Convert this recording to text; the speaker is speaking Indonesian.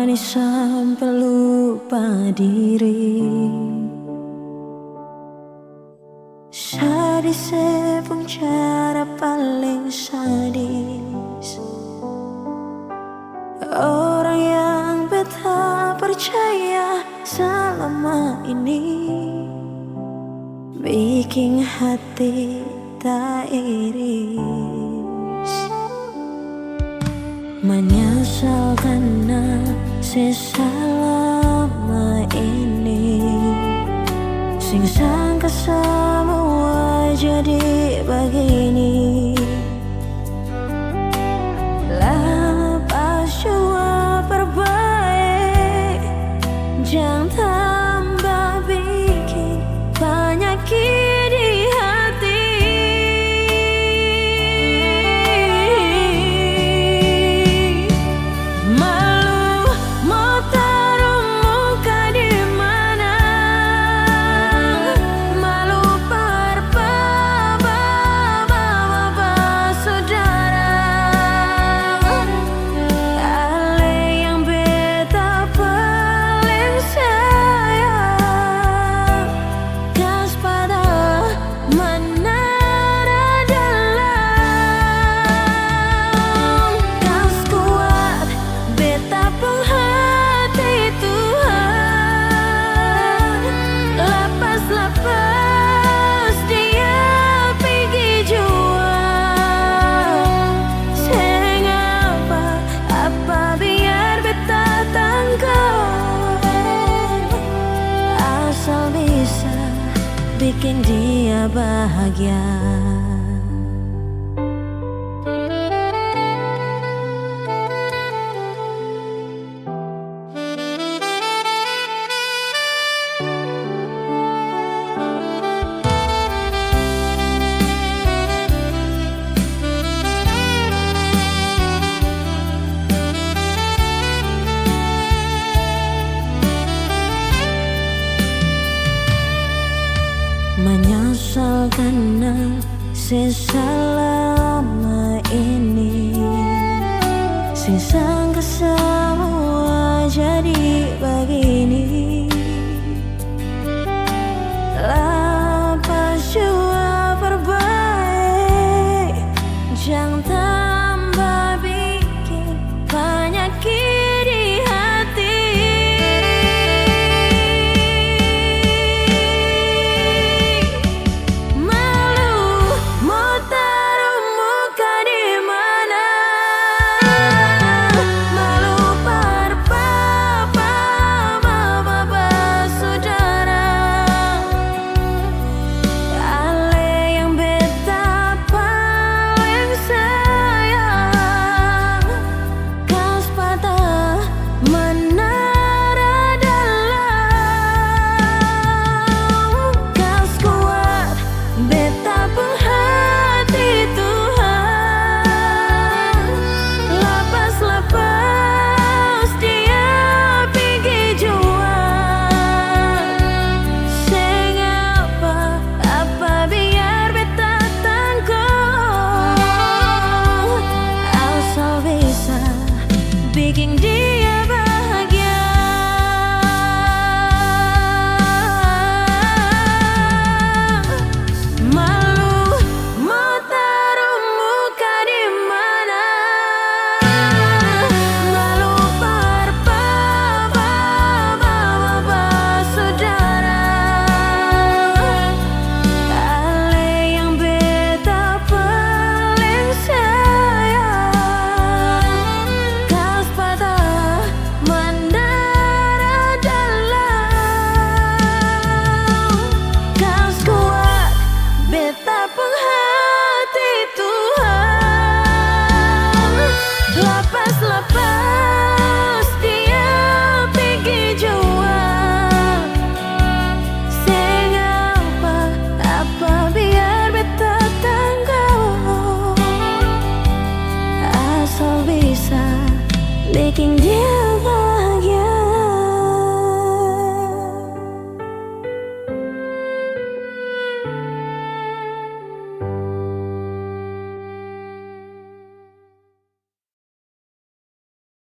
Berani sampai lupa diri. Sadis sepung cara paling sadis. Orang yang beta percaya selama ini bikin hati tak iris. Menyesal karena selama ini sing sangka semua jadi begini. Lepas jua perbaik, jangan tambah bikin penyakit di hati. Malu mau taruh muka di mana? Malu saudara. Ale yang beta paling sayang, gas pada menara dalam. Gas kuat beta penghati Tuhan. Lepas dia pergi jua. Seng apa biar beta tangkap, asal bisa bikin dia bahagia. Menyesal karena selama ini sing sangka semua jadi begini. Lepas jua perbaik, jangan tambah bikin penyakit di hati. Bikin dia bahagia. Malu mau taruh muka di mana? Malu saudara. Ale yang beta paling sayang, menara dalam. Gas kuat beta penghati Tuhan. Lepas dia pergi jua. Seng apa biar beta tangguh, asal bisa bikin dia